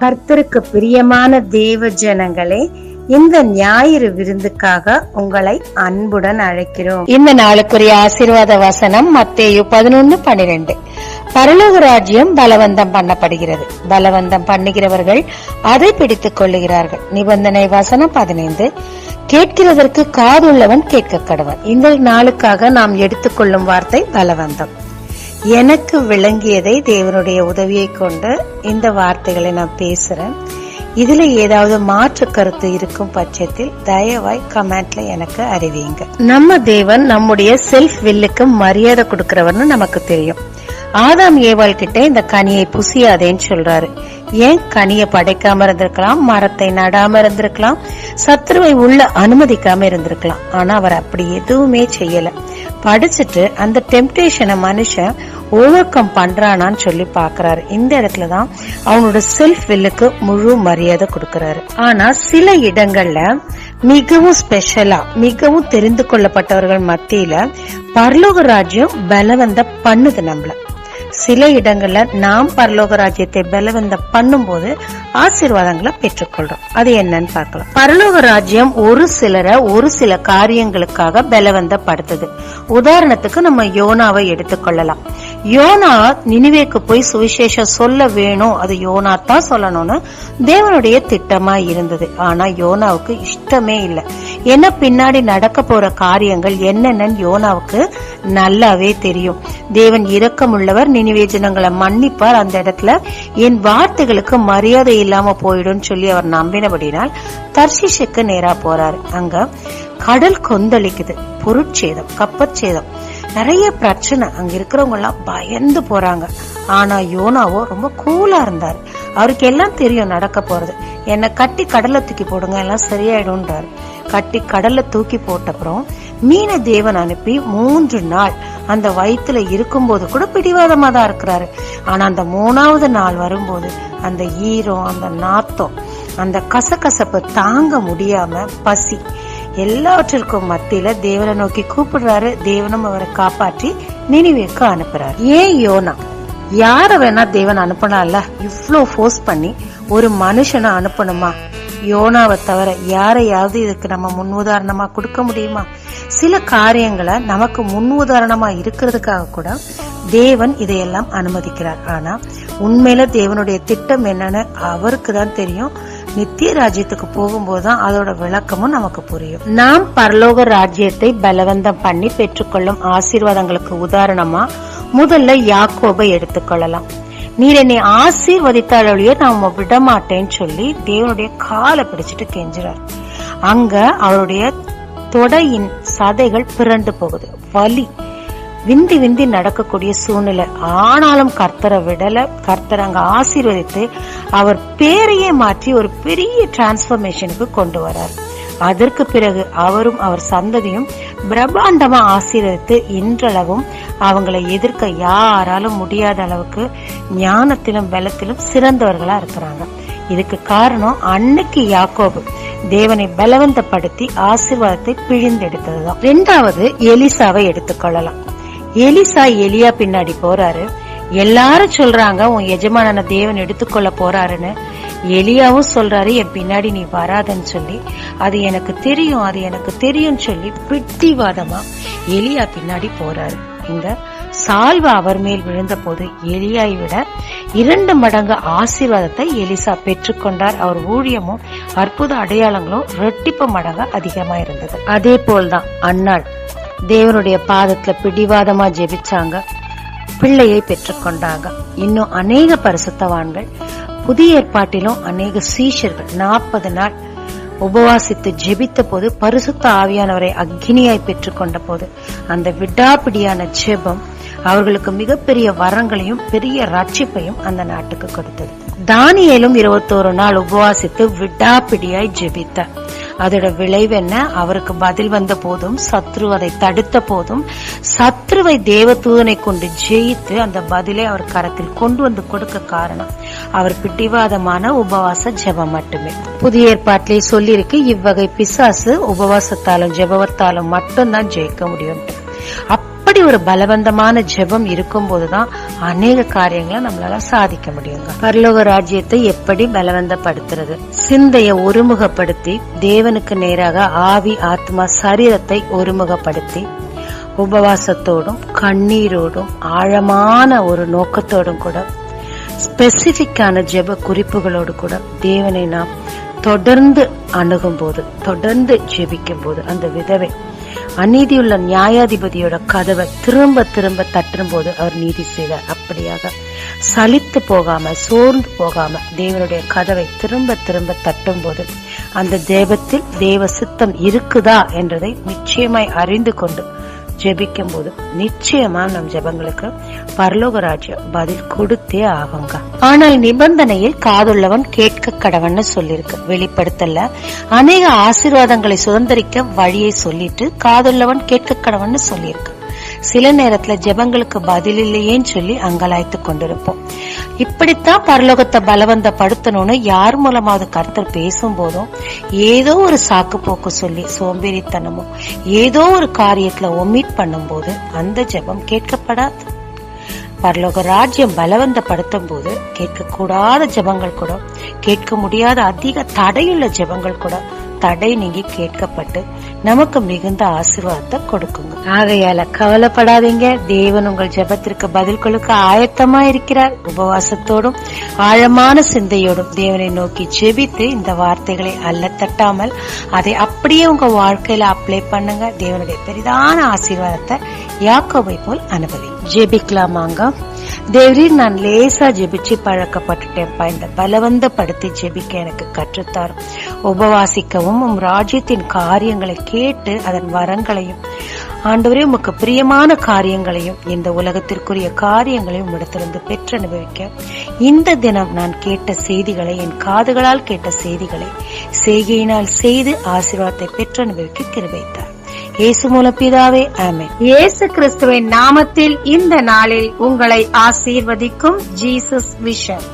கர்த்தருக்கு பிரியமான தேவ ஜனங்களே, இந்த ஞாயிறு விருந்துக்காக உங்களை அன்புடன் அழைக்கிறோம். இந்த நாளுக்குரிய ஆசீர்வாத வசனம் மத்தேயு 11:12. பரலோக ராஜ்யம் பலவந்தம் பண்ணப்படுகிறது, பலவந்தம் பண்ணுகிறவர்கள் அதை பிடித்துக் கொள்ளுகிறார்கள். நிபந்தனை வசனம் 15. கேட்கிறதற்கு காதுள்ளவன் கேட்க கடவன். இந்த நாளுக்காக நாம் எடுத்துக்கொள்ளும் வார்த்தை பலவந்தம். எனக்கு விளங்கியதை தேவனுடைய உதவியை கொண்டு இந்த வார்த்தைகளை நான் பேசுறேன். இதுல ஏதாவது மாற்று கருத்து இருக்கும் பட்சத்தில் தயவாய் கமெண்ட்ல எனக்கு அறிவிங்க. நம்ம தேவன் நம்முடைய செல்ஃப் வில்லுக்கு மரியாதை கொடுக்கிறவர்னு நமக்கு தெரியும். ஆதாம் ஏவாள் கிட்ட இந்த கனியை புசியாதேன்னு சொல்றாரு. ஏன்? கனியை படைக்காம இருந்திருக்கலாம், மரத்தை நடாம இருந்திருக்கலாம், சத்ருவை உள்ள அனுமதிக்காம இருந்திருக்கலாம். ஆனா அவர் அப்படி எதுவுமே செய்யல. படிச்சுட்டு அந்த டெம்டேஷனை மனுஷன் ஓவர் கம் பண்றானான்னு சொல்லி பாக்குறாரு. இந்த இடத்துலதான் அவனோட செல்ஃப் வில்லுக்கு முழு மரியாதை கொடுக்கறாரு. ஆனா சில இடங்கள்ல மிகவும் ஸ்பெஷலா, மிகவும் தெரிந்து கொள்ளப்பட்டவர்கள் மத்தியில பரலோக ராஜ்யம் பலவந்த பண்ணுது நம்மள. சில இடங்கள்ல நாம் பரலோக ராஜ்யத்தை பலவந்த பண்ணும் போது ஆசீர்வாதங்களை பெற்றுக்கொள்றோம். அது என்னன்னு பார்க்கலாம். பரலோக ராஜ்யம் ஒரு சிலரை ஒரு சில காரியங்களுக்காக பலவந்தப்படுத்துது. உதாரணத்துக்கு நம்ம யோனாவை எடுத்துக்கொள்ளலாம். யோனா நினிவேக்கு போய் சுவிசேஷம் சொல்ல வேணும், அது யோனா தான் சொல்லணும்னு தேவனுடைய திட்டமா இருந்தது. ஆனா யோனாவுக்கு இஷ்டமே இல்லை. ஏன்னா பின்னாடி நடக்க போற காரியங்கள் என்னென்னு யோனாவுக்கு நல்லாவே தெரியும். தேவன் இரக்கமுள்ளவர், நினிவே ஜனங்களை மன்னிப்பார், அந்த இடத்துல என் வார்த்தைகளுக்கு மரியாதை இல்லாம போயிடும் சொல்லி அவர் நம்பினபடினால் தர்ஷீஷுக்கு நேரா போறாரு. அங்க கடல் கொந்தளிக்குது, பொருட்சேதம், கப்பற்சேதம், நிறைய பிரச்சனை. அங்க இருக்கிறவங்க எல்லாம் பயந்து போறாங்க. ஆனா யோனாவோ ரொம்ப கூலா இருந்தாரு. அவருக்கு எல்லாம் தெரியும் நடக்க போறது. என்ன கட்டி கடல்ல தூக்கி போடுங்க, எல்லாம் சரியாயிடும்ன்றாரு. கட்டி கடல்ல தூக்கி போட்டப்புறம் மீனை தேவன் அனுப்பி 3 நாள் அந்த வயிற்றுல இருக்கும் போது கூட பிடிவாதமா தான் இருக்கிறாரு. ஆனா அந்த 3வது நாள் வரும்போது அந்த ஈரம், அந்த நாத்தம், அந்த கசகசப்பு தாங்க முடியாம பசி எல்லாவற்றிற்கும் மத்தியில தேவனை நோக்கி கூப்பிடுறாரு. தேவனும் அவரை காப்பாற்றி நினிவேக்கு அனுப்புறாரு. ஏன் யோனா? யார வேணா தேவன் அனுப்பினால இவ்ளோ போர்ஸ் பண்ணி ஒரு மனுஷனை அனுப்பணுமா? யோனாவை தவிர யாரையாவது இதுக்கு நம்ம முன் உதாரணமா கொடுக்க முடியுமா? சில காரியங்களை நமக்கு முன் உதாரணமா இருக்கிறதுக்காக கூட தேவன் இதையெல்லாம் அனுமதிக்கிறார். ஆனா உண்மையில தேவனுடைய திட்டம் என்னன்னு அவருக்கு தான் தெரியும். நித்திய ராஜ்யத்துக்கு போகும்போதுதான் அதோட விளக்கமும் நமக்கு புரியும். நாம் பரலோக ராஜ்யத்தை பலவந்தம் பண்ணி பெற்றுக்கொள்ளும் ஆசீர்வாதங்களுக்கு உதாரணமா முதல்ல யாக்கோபை எடுத்துக்கொள்ளலாம். நீர் என்னை ஆசீர்வதித்தாலேயே நான் விட மாட்டேன்னு சொல்லி தேவனுடைய காலை பிடிச்சிட்டு கெஞ்சுறார். அங்க அவருடைய தொடையின் சதைகள் பிறண்டு போகுது, வலி, விந்தி விந்தி நடக்கக்கூடிய சூழ்நிலை. ஆனாலும் கர்த்தரை விடல. கர்த்தர் அங்க ஆசீர்வதித்து அவர் பேரையே மாற்றி ஒரு பெரிய டிரான்ஸ்பர்மேஷனுக்கு கொண்டு வரார். அதற்கு பிறகு அவரும் அவர் சந்ததியும் பிரம்மாண்டமா ஆசீர்வதித்து இன்றளவும் அவங்களை எதிர்க்க யாராலும் முடியாத அளவுக்கு ஞானத்திலும் பலத்திலும் சிறந்தவர்களா இருக்கிறாங்க. இதுக்கு காரணம் அன்னைக்கு யாக்கோபு தேவனை பலவந்தப்படுத்தி ஆசீர்வாதத்தை பிழிந்தெடுத்ததுதான். 2வது எலிசாவை எடுத்துக்கொள்ளலாம். எலிசா எலியா பின்னாடி போறாரு. எல்லாரும் சொல்றாங்க உன் எஜமான தேவன் எடுத்துக்கொள்ள போறாருன்னு. எலியாவும் சொல்றாரு என் பின்னாடி நீ வராதன்னு சொல்லி. அது எனக்கு தெரியும், அது எனக்கு தெரியும் சொல்லி பிடிவாதமா எலியா பின்னாடி போறாரு. இந்த சால்வா அவர் மேல் விழுந்த போது எலியாவை விட 2 மடங்கு ஆசீர்வாதத்தை எலிசா பெற்றுக்கொண்டார். அவர் ஊழியமும் அற்புத அடையாளங்களும் 2 மடங்கு அதிகமா இருந்தது. அதே போல்தான் அன்னாள் தேவனுடைய பாதத்துல பிடிவாதமா ஜெபிச்சாங்க, பிள்ளையை பெற்றுக்கொண்டாங்க. இன்னும் அநேக பரிசுத்தவான்கள், புதிய ஏற்பாட்டிலும் அநேக சீஷர்கள் 40 நாள் உபவாசித்து ஜெபித்த போது பரிசுத்த ஆவியானவரை அக்னியாய் பெற்றுக்கொண்ட போது அந்த விடாப்பிடியான ஜெபம் அவர்களுக்கு மிகப்பெரிய வரங்களையும் பெரிய ரட்சிப்பையும் அந்த நாட்டுக்கு கொடுத்தது. தானியேலும் 21 நாள் உபவாசித்து விடாப்பிடியாய் ஜெபித்தார். அதோட விளைவு என்ன? அவருக்கு பதில் வந்த போதும், சத்ரு அதை தடுத்த போதும், சத்ருவை தேவதூதனை கொண்டு ஜெயித்து அந்த பதிலை அவர் கரத்தில் கொண்டு வந்து கொடுக்க காரணம் அவர் பிடிவாதமான உபவாச ஜெபம் மட்டுமே. புதிய ஏற்பாட்டிலே சொல்லியிருக்கு, இவ்வகை பிசாசு உபவாசத்தாலும் ஜெபத்தாலும் மட்டும்தான் ஜெயிக்க முடியும். இப்படி ஒரு பலவந்தமான ஜெபம் இருக்கும் போதுதான் அநேக காரியங்களை நம்மளால சாதிக்க முடியுங்க. பரலோக ராஜ்யத்தை எப்படி பலவந்தப்படுத்துறது? சிந்தைய ஒருமுகப்படுத்தி தேவனுக்கு நேராக ஆவி, ஆத்மா, சரீரத்தை ஒருமுகப்படுத்தி உபவாசத்தோடும் கண்ணீரோடும் ஆழமான ஒரு நோக்கத்தோடும் கூட ஸ்பெசிபிக்கான ஜெப குறிப்புகளோடு கூட தேவனை நாம் தொடர்ந்து அணுகும் போது, தொடர்ந்து ஜெபிக்கும் போது, அந்த விதவை அநீதியுள்ள நியாயாதிபதியோட கதவை திரும்ப திரும்ப தட்டும் போது அவர் நீதி செய்தார். அப்படியாக சலித்து போகாம, சோர்ந்து போகாம தேவனுடைய கதவை திரும்ப திரும்ப தட்டும் போது அந்த தேவத்தில் தேவ சித்தம் இருக்குதா என்றதை நிச்சயமாய் அறிந்து கொண்டு ஜெபிக்கும் போது நிச்சயமா நம் ஜெபங்களுக்கு பரலோக ராஜ்யம் பதில் கொடுத்தே ஆகுங்க. ஆனால் நிபந்தனையில் காதுள்ளவன் கேட்க கடவன்னு சொல்லிருக்கு. வெளிப்படுத்தல அநேக ஆசீர்வாதங்களை சுதந்திரிக்க வழியை சொல்லிட்டு காதுள்ளவன் கேட்க கடவன்னு சொல்லியிருக்கு. சில நேரத்துல ஜெபங்களுக்கு பதில் இல்லையேன்னு சொல்லி அங்கலாய்த்து கொண்டிருப்போம். இப்படித்தான் பரலோகத்தை பலவந்தப்படுத்தணும்னு யார் மூலமாவது கர்த்தர் பேசும் போதும் ஏதோ ஒரு சாக்கு போக்கு சொல்லி சோம்பேறித்தனமும் ஏதோ ஒரு காரியத்துல ஒமிட் பண்ணும் போது அந்த ஜெபம் கேட்கப்படாது. பரலோக ராஜ்யம் பலவந்தப்படுத்தும் போது கேட்கக்கூடாத ஜெபங்கள் கூட, கேட்க முடியாத அதிக தடையுள்ள ஜெபங்கள் கூட தடை நீங்கி கேட்கப்பட்டு நமக்கு மிகுந்த ஆசீர்வாதத்தை கொடுக்குங்க. ஆகையால கவலைப்படாதீங்க. தேவன் உங்கள் ஜெபத்திற்கு பதில் கொடுக்க ஆயத்தமா இருக்கிறார். உபவாசத்தோடும் ஆழமான சிந்தையோடும் தேவனை நோக்கி ஜெபித்து இந்த வார்த்தைகளை அல்ல தட்டாமல் அதை அப்படியே உங்க வாழ்க்கையில அப்ளை பண்ணுங்க. தேவனுடைய பெரிதான ஆசீர்வாதத்தை யாக்கோபை போல் அனுபவி. ஜெபிக்கலாமாங்க. தேவரீர், நான் லேசா ஜெபிச்சு பழக்கப்பட்டுட்டேன்ப்பா. இந்த பலவந்தப்படுத்தி ஜெபிக்க எனக்கு கற்றுத்தாரும். உபவாசிக்கவும் உம் ராஜ்யத்தின் காரியங்களை கேட்டு அதன் வரங்களையும், ஆண்டவரே உமக்கு பிரியமான காரியங்களையும் இந்த உலகத்திற்குரிய காரியங்களையும் உம்மிடத்திலிருந்து பெற்று அனுபவிக்க இந்த தினம் நான் கேட்ட செய்திகளை, என் காதுகளால் கேட்ட செய்திகளை செய்கையினால் செய்து ஆசீர்வாதத்தை பெற்று அனுபவிக்க கிருபைத்தார். இயேசு மூலம் பிதாவே, ஆமென். இயேசு கிறிஸ்துவின் நாமத்தில் இந்த நாளில் உங்களை ஆசீர்வதிக்கும் ஜீசஸ் விஷன்.